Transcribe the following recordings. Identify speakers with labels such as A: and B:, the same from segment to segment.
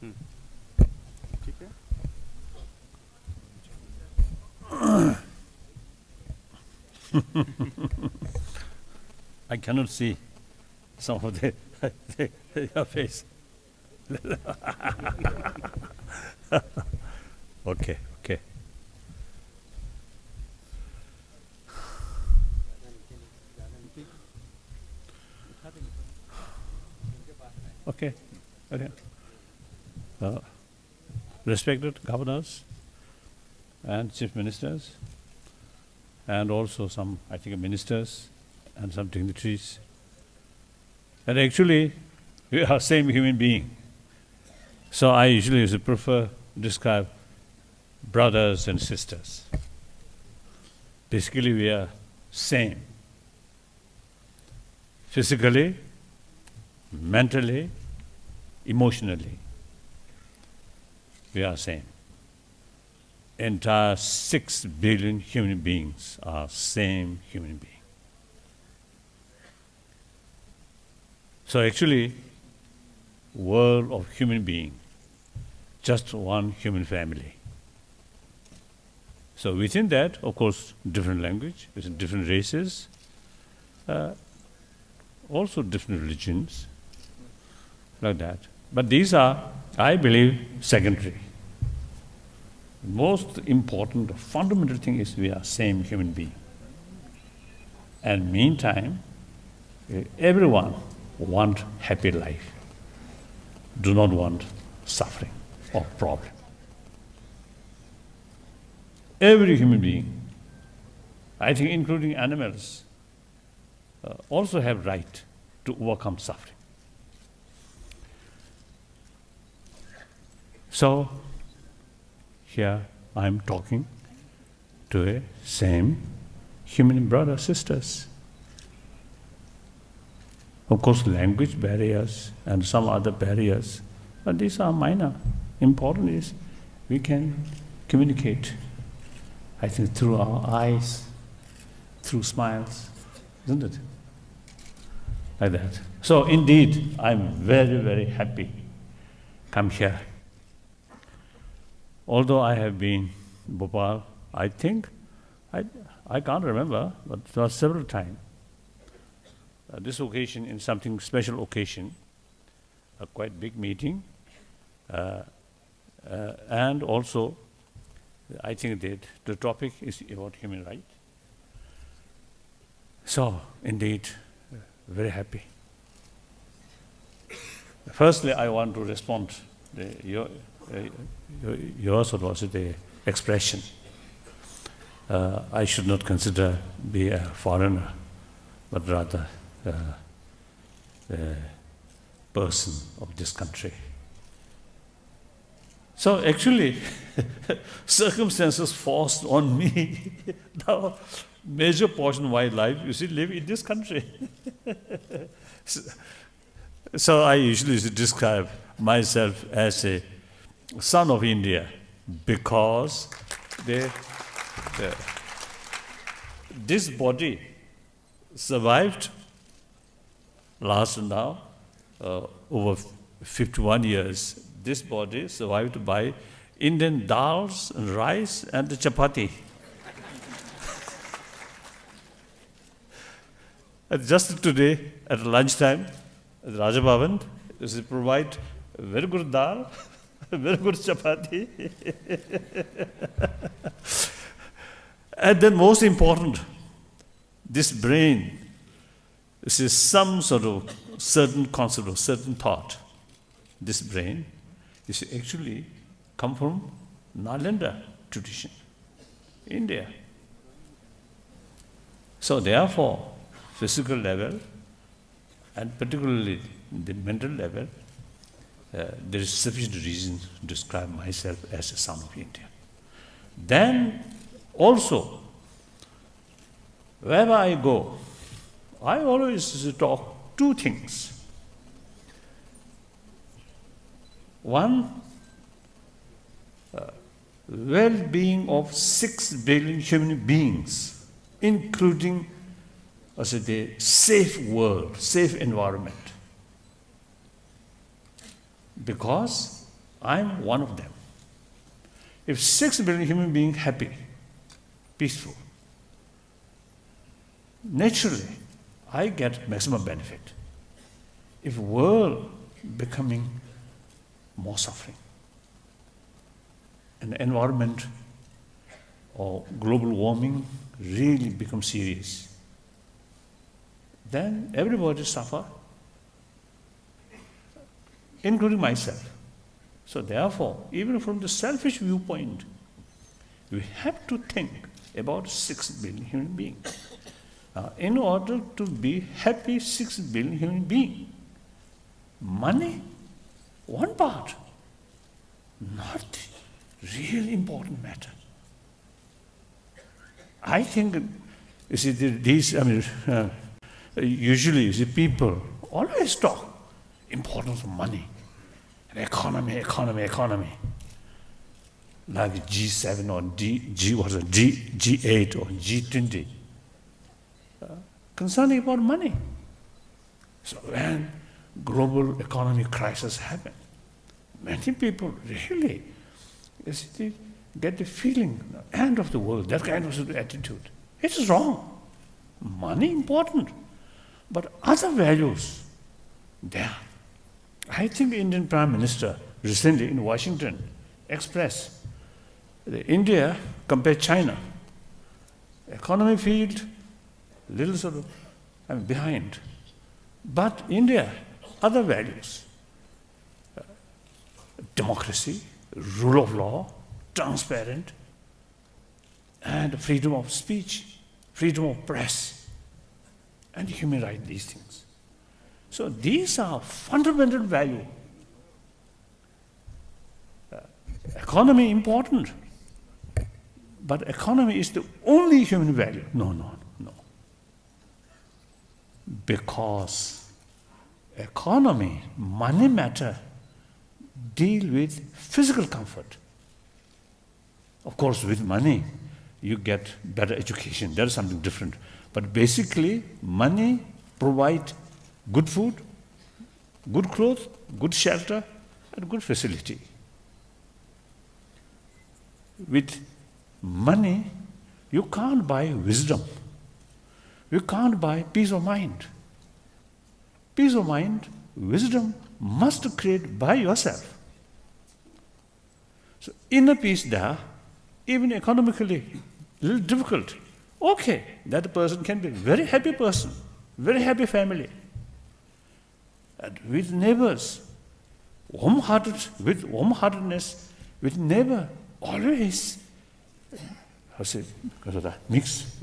A: ठीक है?
B: I cannot see some of your face. Okay, okay. Okay, okay. Respected governors and chief ministers, and also some, I think, ministers and some dignitaries. And actually, we are same human being. So I usually used to prefer to describe brothers and sisters. Basically, we are same. Physically, mentally, emotionally, we are same. Entire 6 billion human beings are same human being. So actually, world of human being, just one human family. So within that, of course, different language, within different races, also different religions, like that. But these are, I believe, secondary. Most important, fundamental thing is we are same human being. And meantime, everyone want happy life, do not want suffering or problem. Every human being, I think including animals, also have right to overcome suffering. So, here I am talking to a same human brothers, sisters. Of course, language barriers and some other barriers, but these are minor. Important is we can communicate, I think, through our eyes, through smiles, isn't it? Like that. So indeed, I'm very, very happy come here. Although I have been in Bhopal, I think, I can't remember, but there were several times. This occasion, in something special occasion, a quite big meeting, and also, I think that the topic is about human rights. So, indeed, very happy. Firstly, I want to respond to yours was the expression. I should not consider be a foreigner, but rather a person of this country. So actually, circumstances forced on me. Now, major portion of my life, you see, live in this country. So I usually describe myself as a son of India because this body survived last now over 51 years. This body survived by Indian dals and rice and the chapati. And just today at lunchtime at Raja Bhavan, they provide very good dal, very good chapati. And then most important, this brain, this is some sort of certain concept or certain thought. This brain is actually come from Nalanda tradition, India. So therefore, physical level and particularly the mental level, there is sufficient reason to describe myself as a son of India. Then also, wherever I go, I always talk two things. One, well-being of 6 billion human beings, including the safe world, safe environment. Because I'm one of them. If 6 billion human beings happy, peaceful, naturally, I get maximum benefit. If world becoming more suffering, and the environment or global warming really becomes serious, then everybody suffer, including myself. So therefore, even from the selfish viewpoint, we have to think about 6 billion human beings. In order to be happy 6 billion human beings, money, one part, not the really important matter. I think, you see, usually you see people always talk importance of money, economy, like G7 or G8 or G20, concerning about money. So when global economic crisis happen, many people really get the feeling, the end of the world, that kind of attitude. It is wrong. Money important, but other values there. I think Indian Prime Minister recently in Washington expressed that India compared China, economy field, little sort of behind. But India, other values, democracy, rule of law, transparent, and freedom of speech, freedom of press, and human rights, these things. So these are fundamental value. Economy important, but economy is the only human value. No. Because economy, money matter, deal with physical comfort. Of course, with money, you get better education. That is something different. But basically, money provide good food, good clothes, good shelter, and good facility. With money, you can't buy wisdom. You can't buy peace of mind. Peace of mind, wisdom must create by yourself. So inner peace there, even economically, a little difficult. Okay, that person can be a very happy person, very happy family. And with neighbors, with warm-heartedness, with neighbor, always, mix,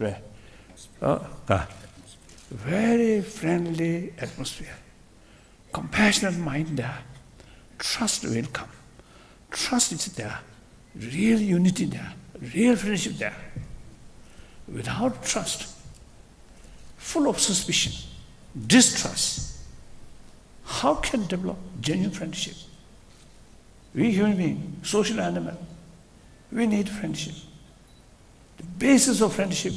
B: very friendly atmosphere, compassionate mind there, trust will come. Trust is there, real unity there, real friendship there. Without trust, full of suspicion, distrust, how can develop genuine friendship? We human beings, social animal, we need friendship. The basis of friendship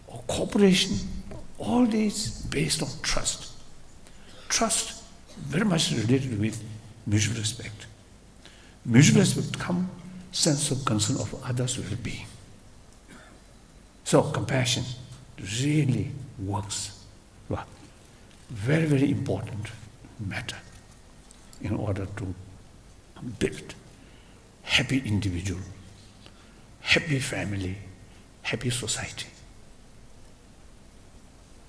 B: or cooperation, all these based on trust. Trust very much related with mutual respect. Mutual respect comes sense of concern of others' well-being. So compassion really works. Well, very, very important matter in order to build happy individual, happy family, happy society.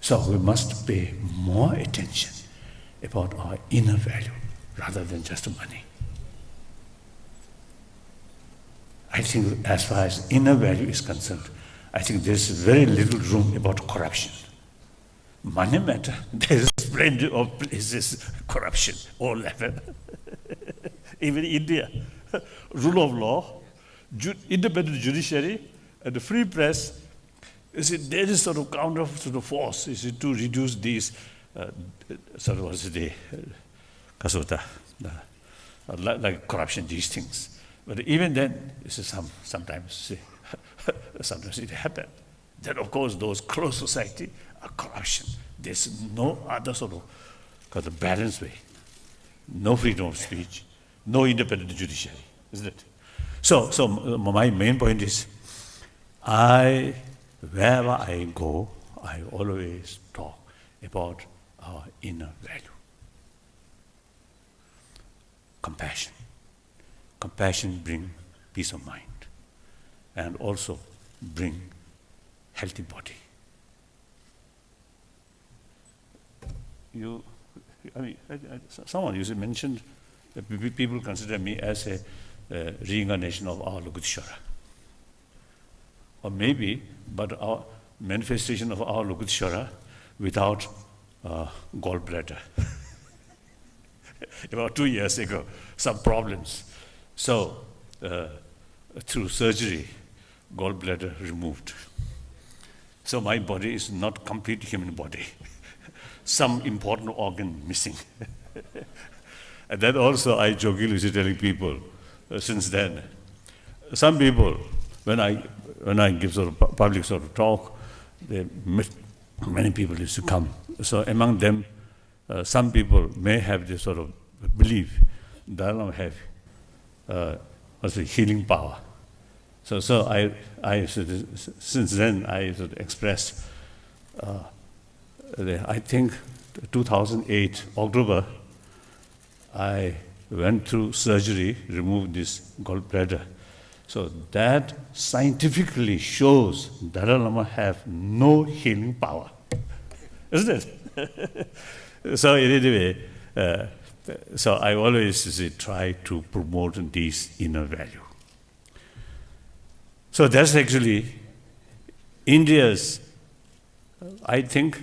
B: So we must pay more attention about our inner value rather than just money. I think as far as inner value is concerned, I think there's very little room about corruption. Money matter, there's plenty of places, corruption, all level. Even India, rule of law, independent judiciary, and the free press, you see, there is sort of counter sort of force, you see, to reduce these like corruption, these things. But even then, you see, sometimes it happens. Then, of course, those close society are corruption. There's no other sort of balanced way. No freedom of speech, no independent judiciary, isn't it? So my main point is, wherever I go, I always talk about our inner value. Compassion. Compassion brings peace of mind and also bring healthy body. Someone used to mention that people consider me as a reincarnation of our Lokuteshvara. Or maybe, but our manifestation of our Lokuteshvara without gallbladder. About 2 years ago, some problems. So, through surgery, gallbladder removed. So my body is not complete human body. Some important organ missing. And that also I jokingly used to telling people since then. Some people, when I give sort of public sort of talk, many people used to come. So among them, some people may have this sort of belief Dalai Lama have also healing power. So I since then I sort of expressed. I think 2008 October, I went through surgery, removed this gallbladder. So that scientifically shows Dalai Lama have no healing power, isn't it? So anyway, so I always try to promote these inner value. So that's actually India's, I think,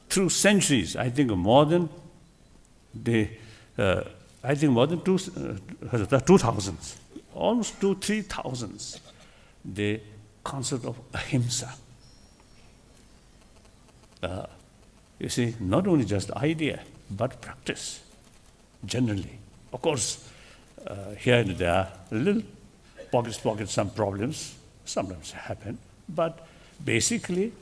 B: through centuries, I think more than 2000s, almost 3,000s, the concept of ahimsa. You see, not only just idea, but practice, generally. Of course, here and there, little pockets, some problems, sometimes happen, but basically,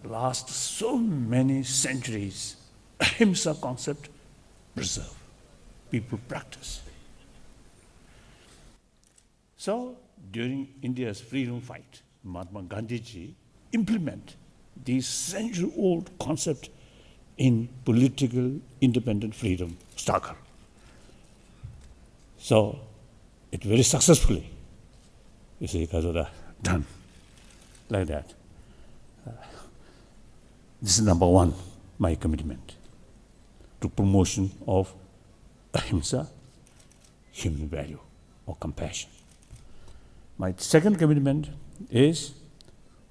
B: last so many centuries, ahimsa concept preserved. People practice. So, during India's freedom fight, Mahatma Gandhiji implement these century-old concept in political independent freedom struggle. So, it very successfully, you see, done like that. This is number one, my commitment to promotion of ahimsa, human value or compassion. My second commitment is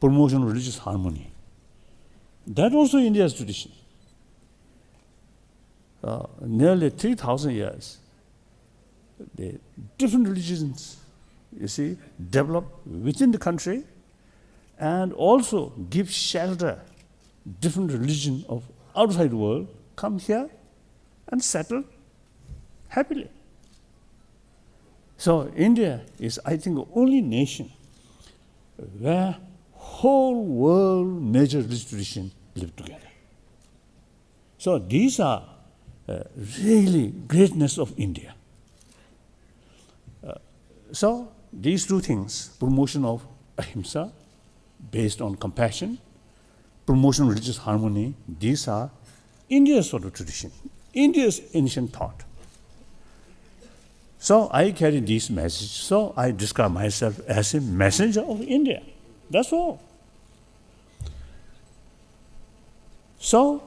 B: promotion of religious harmony. That also India's tradition. Nearly 3,000 years, the different religions, you see, develop within the country and also give shelter. Different religion of outside world come here and settle happily. So India is, I think, the only nation where whole world major religious tradition live together. So these are really greatness of India. So these two things, promotion of ahimsa based on compassion, promotion of religious harmony, these are India's sort of tradition, India's ancient thought. So I carry this message, so I describe myself as a messenger of India. That's all. So,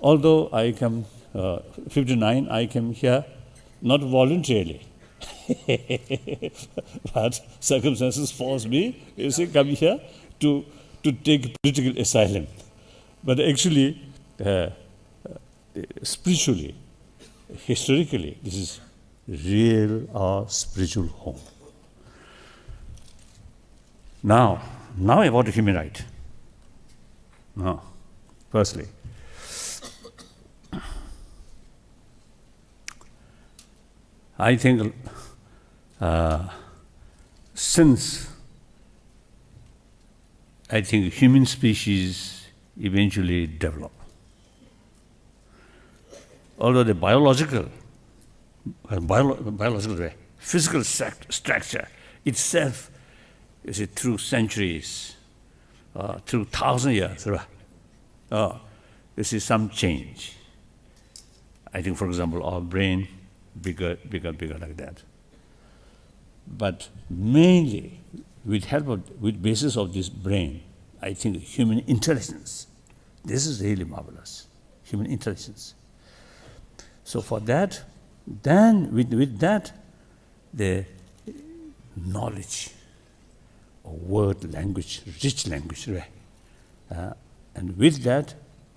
B: although I came 59, I came here not voluntarily, but circumstances forced me, you see, come here to take political asylum. But actually, spiritually, historically, this is real our spiritual home. Now about the human right. Now, firstly, I think since I think human species eventually develop, although the biological biological way, physical structure itself, you see, through centuries, through 1,000 years, you see some change. I think, for example, our brain bigger like that. But mainly, with basis of this brain, I think human intelligence. This is really marvelous, human intelligence. So for that, then with that, the knowledge, or word, language, rich language, and with that,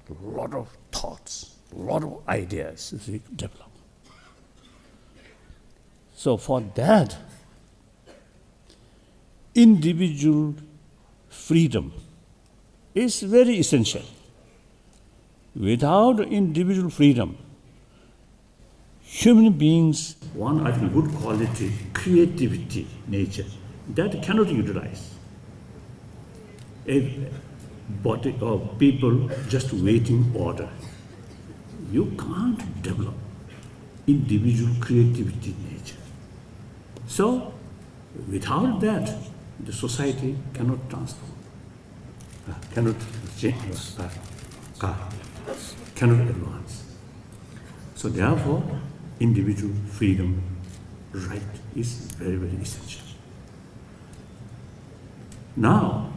B: a lot of thoughts, a lot of ideas develop. So for that, individual freedom is very essential. Without individual freedom, human beings, one, I think, good quality, creativity, nature, that cannot utilize. A body of people just waiting order. You can't develop individual creativity, nature. So, without that, the society cannot transform, cannot change, cannot advance. So therefore, individual freedom right is very, very essential. Now,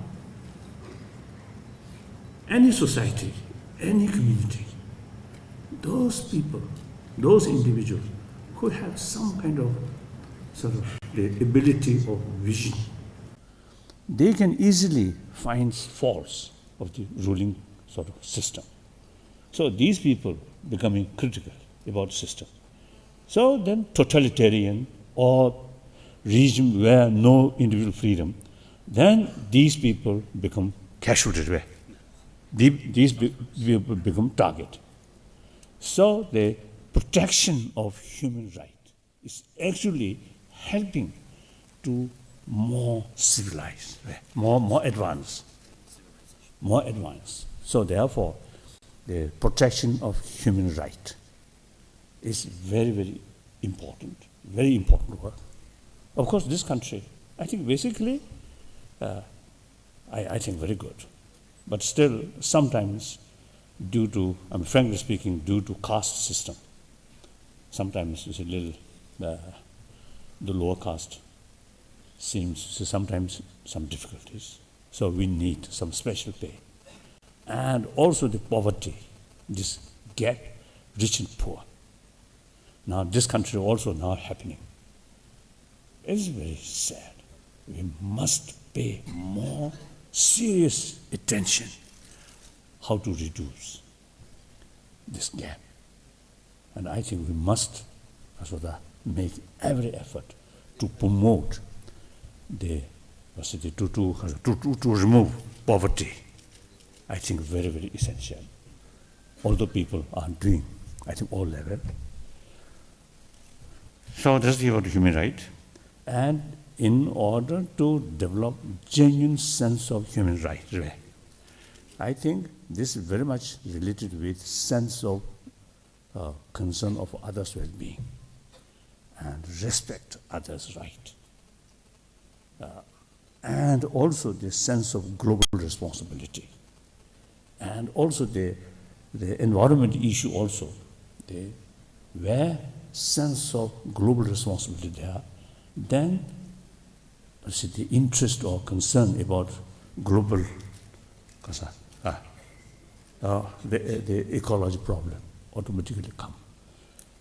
B: any society, any community, those people, those individuals who have some kind of sort of the ability of vision, they can easily find faults of the ruling sort of system. So these people becoming critical about system. So then totalitarian or regime where no individual freedom, then these people become casualty. These people become target. So the protection of human right is actually helping to more civilized, more advanced. So therefore, the protection of human right is very, very important work. Of course, this country, I think basically, I think very good. But still, sometimes due to, frankly speaking, due to caste system, sometimes it's a little, the lower caste seems sometimes some difficulties. So we need some special pay. And also the poverty, this gap, rich and poor. Now this country also now happening. It's very sad. We must pay more serious attention how to reduce this gap. And I think we must make every effort to promote to remove poverty. I think very, very essential. Although people are doing, I think, all level. So that's about human right. And in order to develop genuine sense of human right, I think this is very much related with sense of concern of others' well-being and respect others' right. And also the sense of global responsibility. And also the environment issue also, where sense of global responsibility there, then the interest or concern about global, the ecology problem automatically come.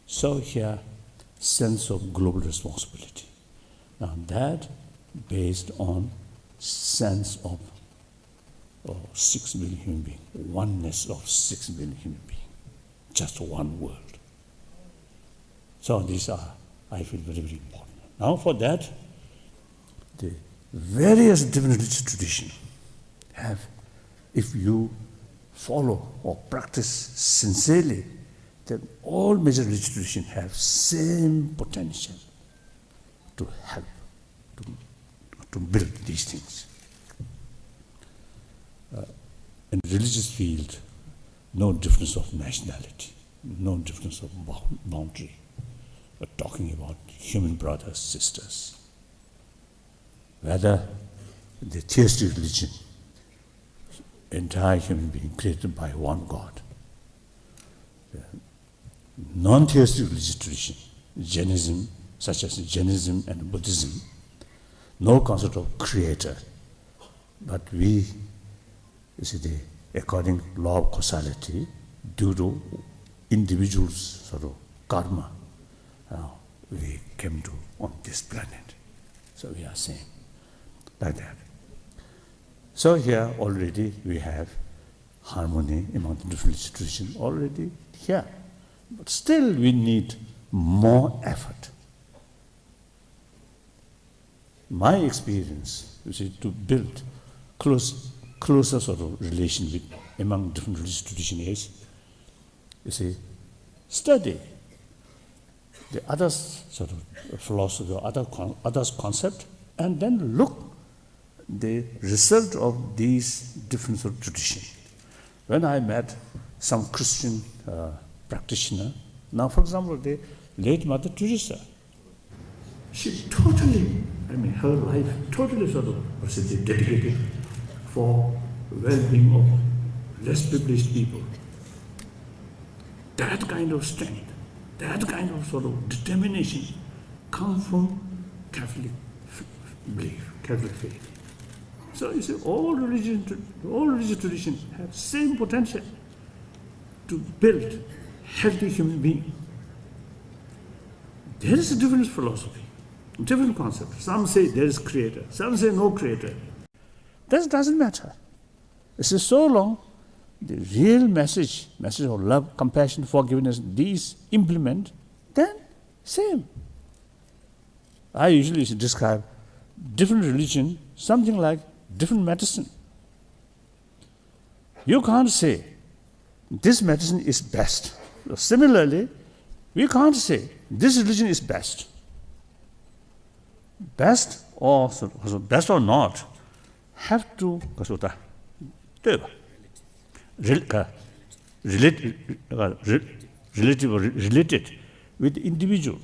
B: So here, sense of global responsibility. Now that based on sense of 6 billion human beings, oneness of 6 billion human beings, just one world. So these are, I feel, very, very important. Now for that, the various different religious traditions have, if you follow or practice sincerely, then all major religious traditions have same potential to help, to build these things. In religious field, no difference of nationality, no difference of boundary. but talking about human brothers, sisters. Whether the theistic religion, entire human being created by one God. The non-theistic religious tradition, Jainism, such as Jainism and Buddhism, no concept of creator, but we, you see, according to law of causality, due to individuals' sort of karma, we came to on this planet. So we are saying like that. So here already we have harmony among the different traditions already here. But still we need more effort. My experience, you see, to build closer sort of relation with among different religious traditions is, you see, study the others sort of philosophy or others concept, and then look the result of these different sort of traditions. When I met some Christian practitioner, now for example, the late Mother Teresa, she totally, her life totally sort of dedicated for well-being of less privileged people. That kind of strength, that kind of sort of determination comes from Catholic belief, Catholic faith. So you see, all religious traditions have same potential to build healthy human being. There is a different philosophy, different concept. Some say there is creator, some say no creator. That doesn't matter. This is so long the real message of love, compassion, forgiveness, these implement, then same. I usually describe different religion, something like different medicine. You can't say this medicine is best. Similarly, we can't say this religion is best. Best or not have to related with the individual.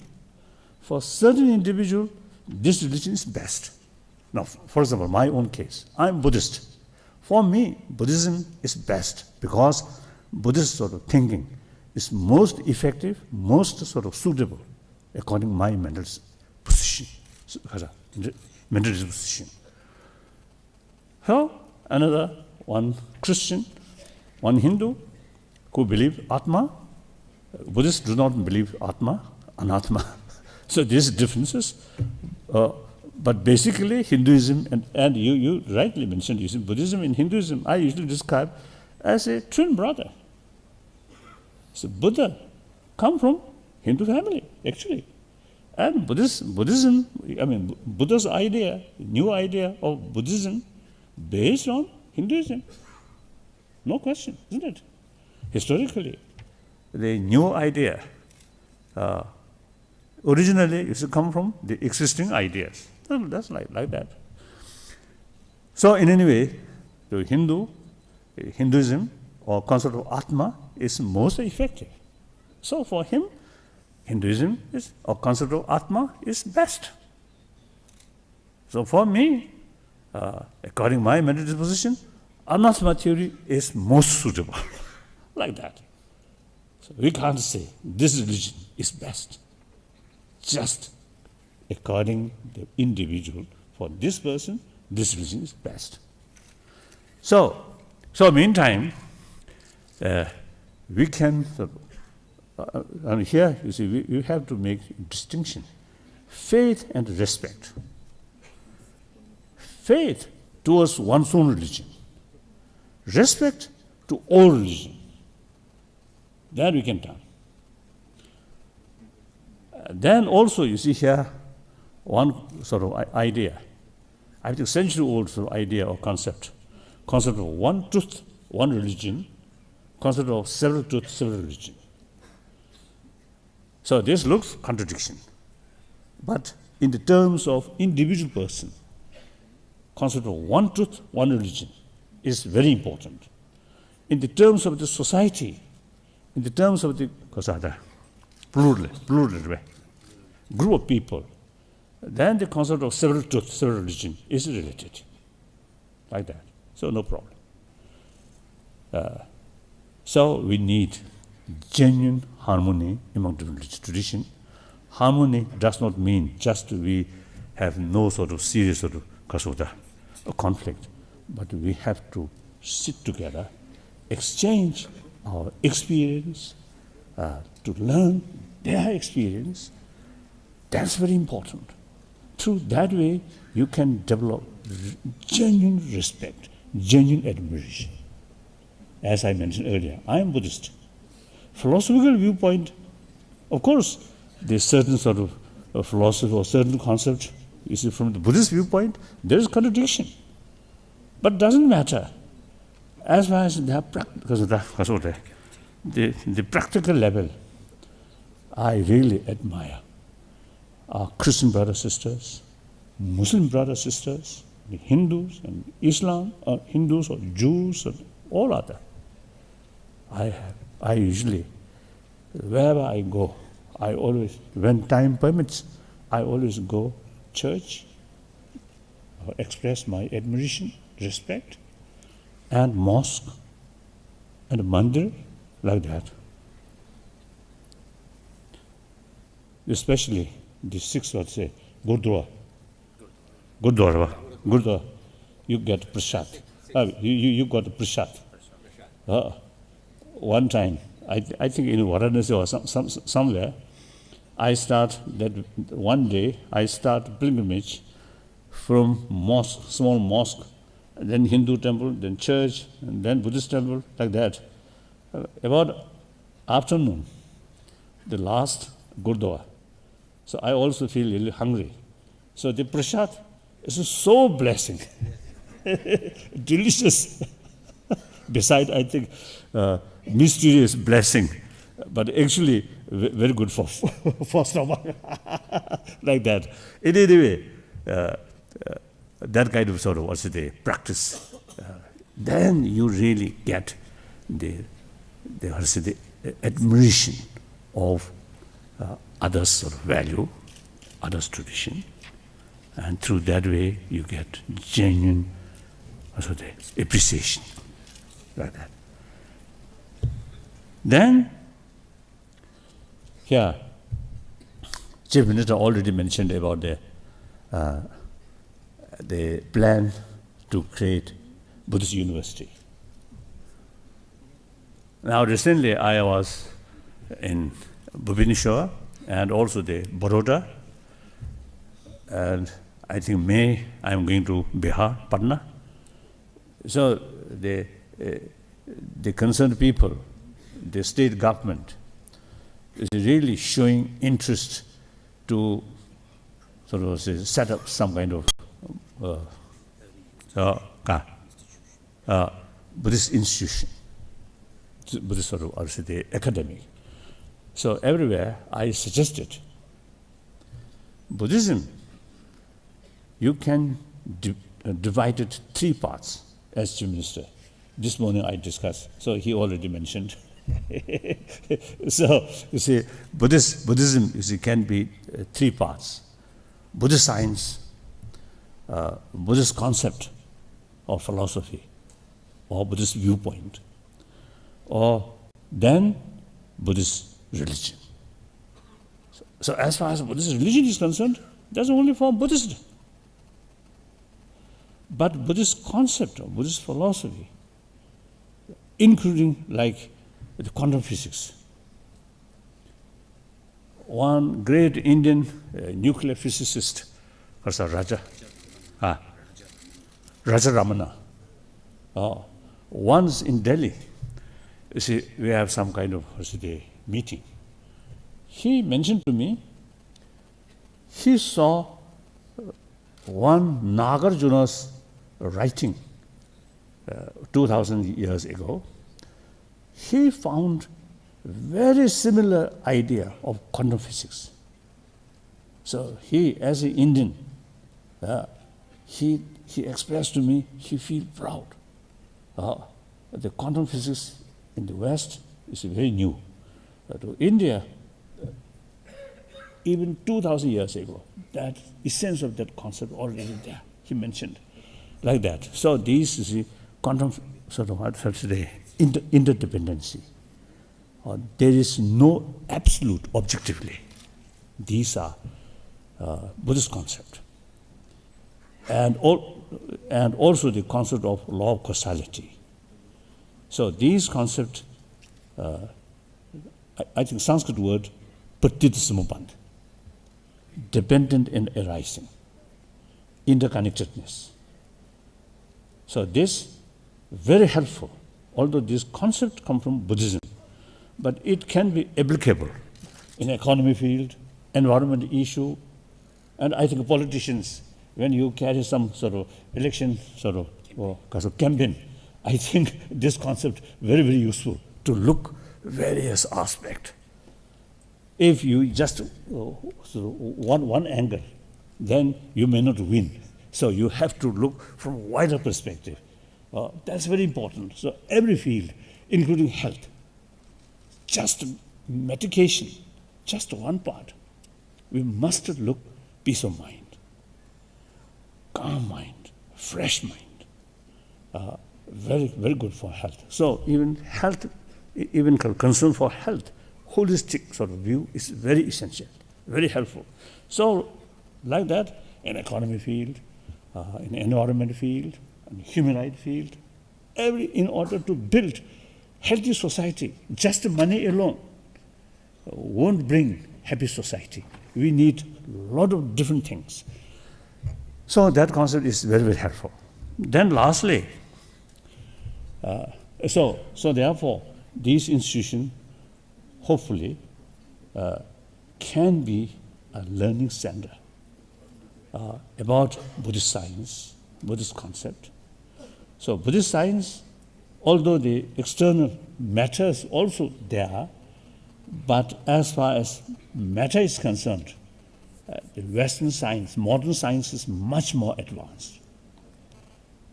B: For certain individual, this religion is best. Now, for example, my own case, I'm Buddhist. For me, Buddhism is best because Buddhist sort of thinking is most effective, most sort of suitable according to my mental position. Mental disposition. So, another one Christian, one Hindu who believe Atma. Buddhists do not believe Atma, Anatma. So these differences. But basically, Hinduism, and you rightly mentioned Buddhism and Hinduism, I usually describe as a twin brother. So Buddha come from Hindu family, actually. And Buddhism, Buddha's idea, new idea of Buddhism based on Hinduism. No question, isn't it? Historically, the new idea originally used to come from the existing ideas. That's like that. So in any way, the Hinduism or concept of Atma is most effective. So for him, Hinduism is, or concept of Atma is best. So for me, according to my mental disposition, Anatma theory is most suitable. Like that. So we can't say this religion is best. Just according to the individual, for this person, this religion is best. So meantime, we can, here you see, we have to make distinction. Faith and respect. Faith towards one's own religion. Respect to all religion. That we can turn. Then also, you see here, one sort of idea, I think century-old sort of idea or concept of one truth, one religion, concept of several truth, several religion. So this looks contradiction, but in the terms of individual person, concept of one truth, one religion is very important. In the terms of the society, in the terms of the plural way, group of people, then the concept of several truth, several religion is related, like that. So no problem. So we need genuine harmony among different religious traditions. Harmony does not mean just we have no sort of serious sort of conflict, but we have to sit together, exchange our experience, to learn their experience. That's very important. Through that way, you can develop genuine respect, genuine admiration. As I mentioned earlier, I am Buddhist. Philosophical viewpoint, of course, there's certain sort of philosophy or certain concept. You see, from the Buddhist viewpoint, there is contradiction. But doesn't matter. As far as the practical level, I really admire our Christian brothers sisters, Muslim brothers sisters, the Hindus and Islam, or Hindus or Jews or all other. I usually, wherever I go, I always, when time permits, I always go church, or express my admiration, respect, and mosque, and mandir, like that. Especially the sixth, let's say, Gurdwara, you get prasad. You got the prasad. One time, I think in Wilderness or somewhere, I start that one day, I start pilgrimage from mosque, small mosque, then Hindu temple, then church, and then Buddhist temple, like that. About afternoon, the last Gurdwara. So I also feel a little hungry. So the prasad is so blessing, delicious. Beside, I think, mysterious blessing, but actually very good for stomach, like that. In any way, that kind of sort of what's the practice, then you really get the admiration of others' sort of value, others' tradition, and through that way you get genuine appreciation, like that. Then, here, Chief Minister already mentioned about the plan to create Buddhist university. Now, recently I was in Bhubaneswar and also the Baroda, and I think May I'm going to Bihar, Patna. So the concerned people, the state government, is really showing interest to sort of set up some kind of Buddhist institution, Buddhist sort of the academy. So everywhere I suggested Buddhism, you can divide it three parts, as Chief Minister. This morning I discussed, so he already mentioned. So, you see, Buddhism you see, can be three parts. Buddhist science, Buddhist concept or philosophy, or Buddhist viewpoint, or then Buddhist religion. So as far as Buddhist religion is concerned, that's only for Buddhism. But Buddhist concept or Buddhist philosophy, including like the quantum physics. One great Indian nuclear physicist, Raja Ramana, once in Delhi, you see, we have some kind of meeting. He mentioned to me, he saw one Nagarjuna's writing 2000 years ago. He found very similar idea of quantum physics. So he, as an Indian, he expressed to me, he feels proud. The quantum physics in the West is very new. To India, even 2,000 years ago. That essence of that concept already there, he mentioned, like that. So these is the quantum sort of what today, interdependency. There is no absolute objectively. These are Buddhist concept. And also the concept of law of causality. So these concepts, I think Sanskrit word, patita samupanda, dependent and arising, interconnectedness. So this very helpful, although this concept come from Buddhism, but it can be applicable in economy field, environment issue, and I think politicians, when you carry some sort of election sort of campaign, I think this concept very, very useful to look various aspects. If you just one angle, then you may not win. So you have to look from a wider perspective. That's very important. So every field, including health, just medication, just one part. We must look peace of mind, calm mind, fresh mind. Very, very good for health. So even health, even concern for health, holistic sort of view is very essential, very helpful. So like that, in economy field, in environment field, in human rights field, in order to build healthy society, just money alone won't bring happy society. We need a lot of different things. So that concept is very, very helpful. Then lastly, so therefore, these institutions hopefully can be a learning center about Buddhist science, Buddhist concept. So Buddhist science, although the external matters also there, but as far as matter is concerned, the Western science, modern science is much more advanced.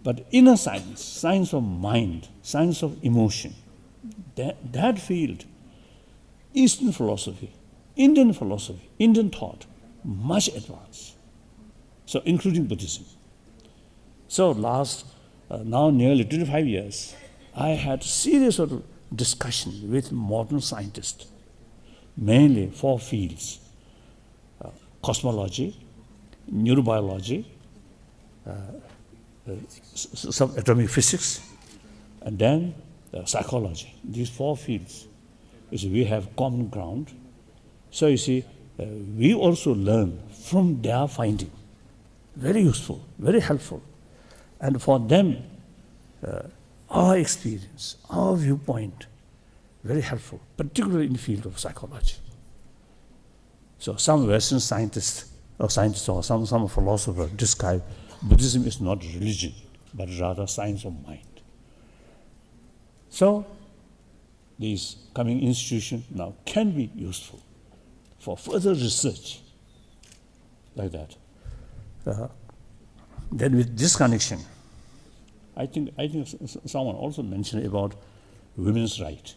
B: But inner science, science of mind, science of emotion, that field, Eastern philosophy, Indian thought, much advanced. So including Buddhism. So last, now nearly 25 years, I had serious sort of discussion with modern scientists, mainly 4 fields: cosmology, neurobiology, subatomic physics, and then psychology. These 4 fields, you see, we have common ground. So you see, we also learn from their finding. Very useful, very helpful. And for them, our experience, our viewpoint, very helpful, particularly in the field of psychology. So some Western scientists or some philosophers describe Buddhism is not religion, but rather science of mind. So these coming institutions now can be useful for further research, like that. Then with this connection, I think someone also mentioned about women's right.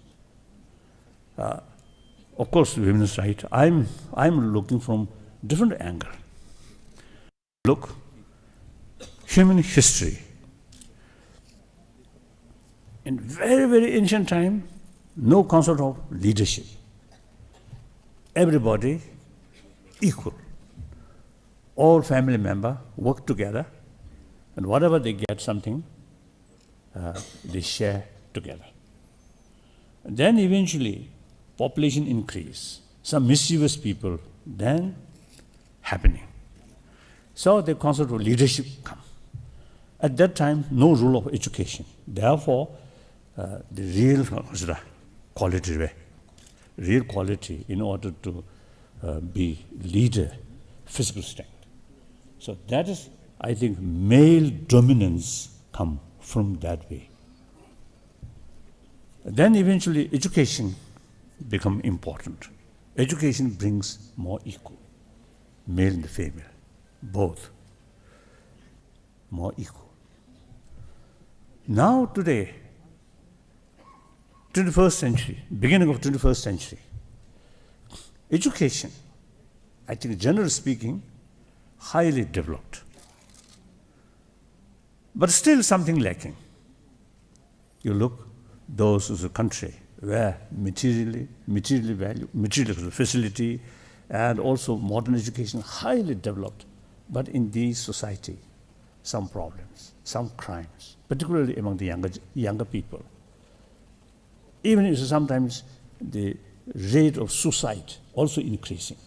B: Of course, women's right. I'm looking from different angle. Look, human history. In very, very ancient time, no concept of leadership. Everybody equal. All family members work together, and whatever they get something, they share together. And then eventually, population increase, some mischievous people then happening. So the concept of leadership come. At that time, no rule of education. Therefore, the real quality in order to be leader, physical strength. So that is, I think, male dominance come from that way. Then eventually education become important. Education brings more equal, male and female, both more equal. Now today, 21st century, beginning of 21st century, education I think generally speaking, highly developed. But still something lacking. You look, those is a country where material value, material facility, and also modern education highly developed. But in this society, some problems, some crimes, particularly among the younger people. Even if sometimes the rate of suicide also increasing,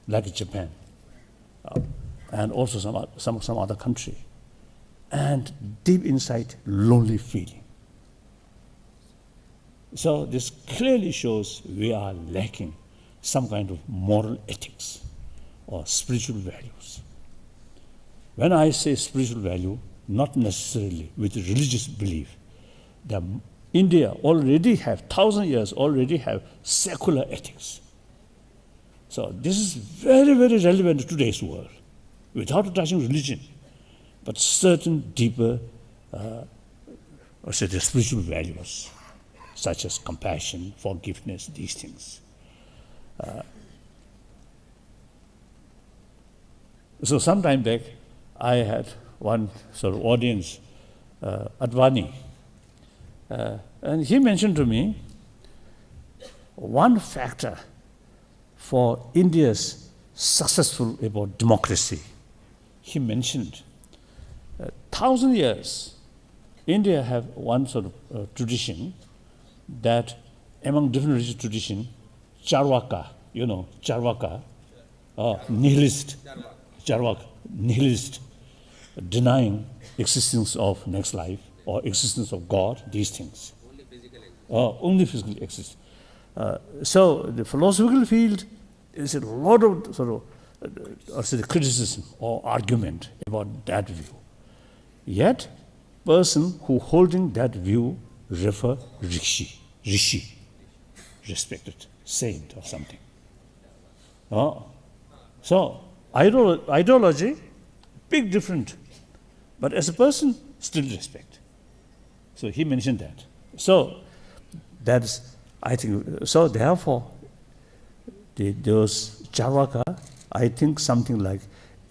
B: like Japan, and also some other country, and deep inside lonely feeling. So this clearly shows we are lacking some kind of moral ethics or spiritual values. When I say spiritual value, not necessarily with religious belief. India already have, 1,000 years already have secular ethics. So this is very, very relevant to today's world, without touching religion, but certain deeper, the spiritual values, such as compassion, forgiveness, these things. So some time back, I had one sort of audience, Advani, and he mentioned to me one factor for India's successful about democracy. He mentioned 1,000 years, India have one sort of tradition that among different religious tradition, Charvaka, Charvaka, nihilist, Charvaka, nihilist, denying existence of next life or existence of God, these things. Only physical exists. So the philosophical field is a lot of sort of criticism or argument about that view. Yet, person who holding that view refer rishi, respected saint or something. So ideology, big different, but as a person, still respect. So he mentioned that. So that's, I think, so therefore, those Charvaka, I think something like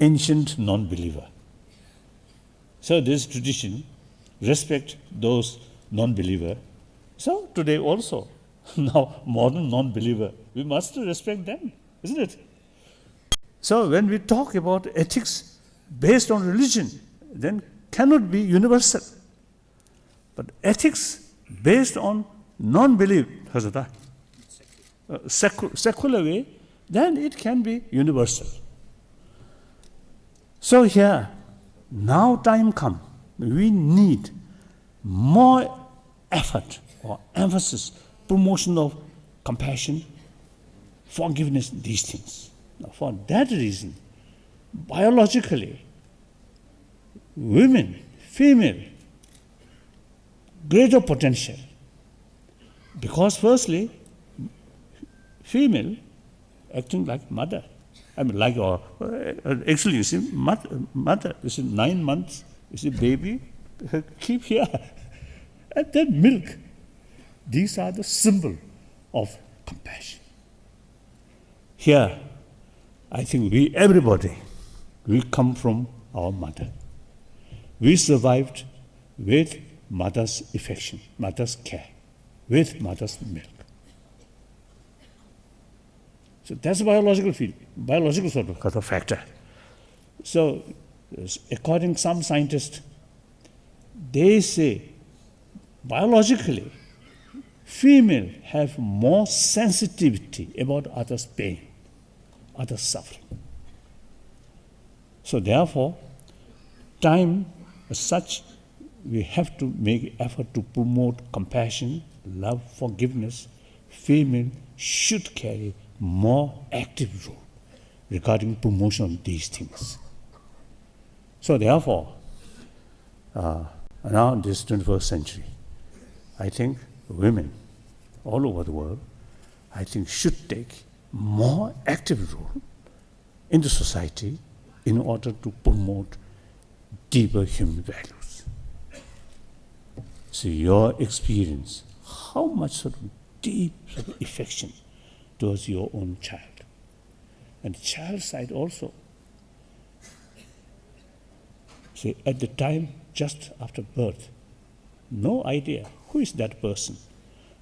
B: ancient non-believer. So this tradition, respect those non-believer. So today also, now modern non-believer, we must respect them, isn't it? So when we talk about ethics based on religion, then cannot be universal. But ethics based on non-belief, secular way, then it can be universal. So here, now time come, we need more effort or emphasis, promotion of compassion, forgiveness, these things. Now, for that reason, biologically, women, female, greater potential. Because firstly, female acting like mother. I mean, like, actually, you see, mother, you see, 9 months, you see, baby, keep here. And then milk. These are the symbol of compassion. Here, I think everybody, we come from our mother. We survived with mother's affection, mother's care, with mother's milk. So that's a biological field, biological sort of factor. So according to some scientists, they say biologically, female have more sensitivity about others' pain, others' suffering. So therefore, time as such, we have to make effort to promote compassion, love, forgiveness. Female should carry more active role regarding promotion of these things. So therefore, now in this 21st century, I think women all over the world, I think should take more active role in the society in order to promote deeper human values. So your experience, how much sort of deep sort of affection towards your own child, and child side also. See, at the time just after birth, no idea who is that person,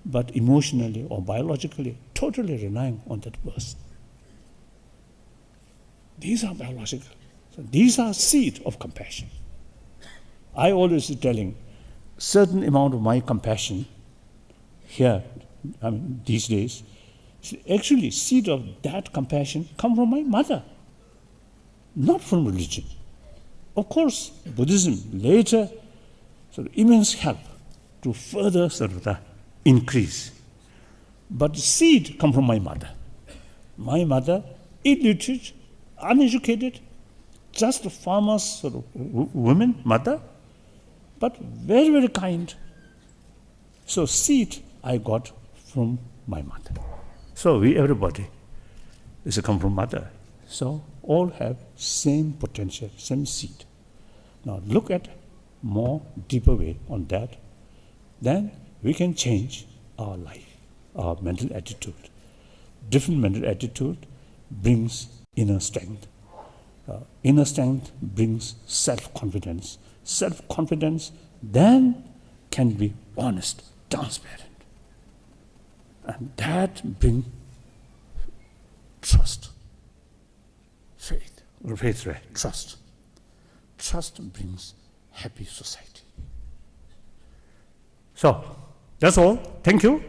B: but emotionally or biologically, totally relying on that person. These are biological. So these are seed of compassion. I always telling certain amount of my compassion here, these days, actually seed of that compassion come from my mother, not from religion. Of course, Buddhism later sort of immense help to further sort of the increase. But the seed come from my mother. My mother, illiterate, uneducated, just a farmer's sort of woman, mother, but very, very kind. So seed I got from my mother. So we, everybody, is come from mother. So all have same potential, same seed. Now look at more deeper way on that, then we can change our life, our mental attitude. Different mental attitude brings inner strength. Inner strength brings self-confidence. Self-confidence then can be honest, transparent. And that brings trust, faith, trust. Trust brings happy society. So, that's all. Thank you.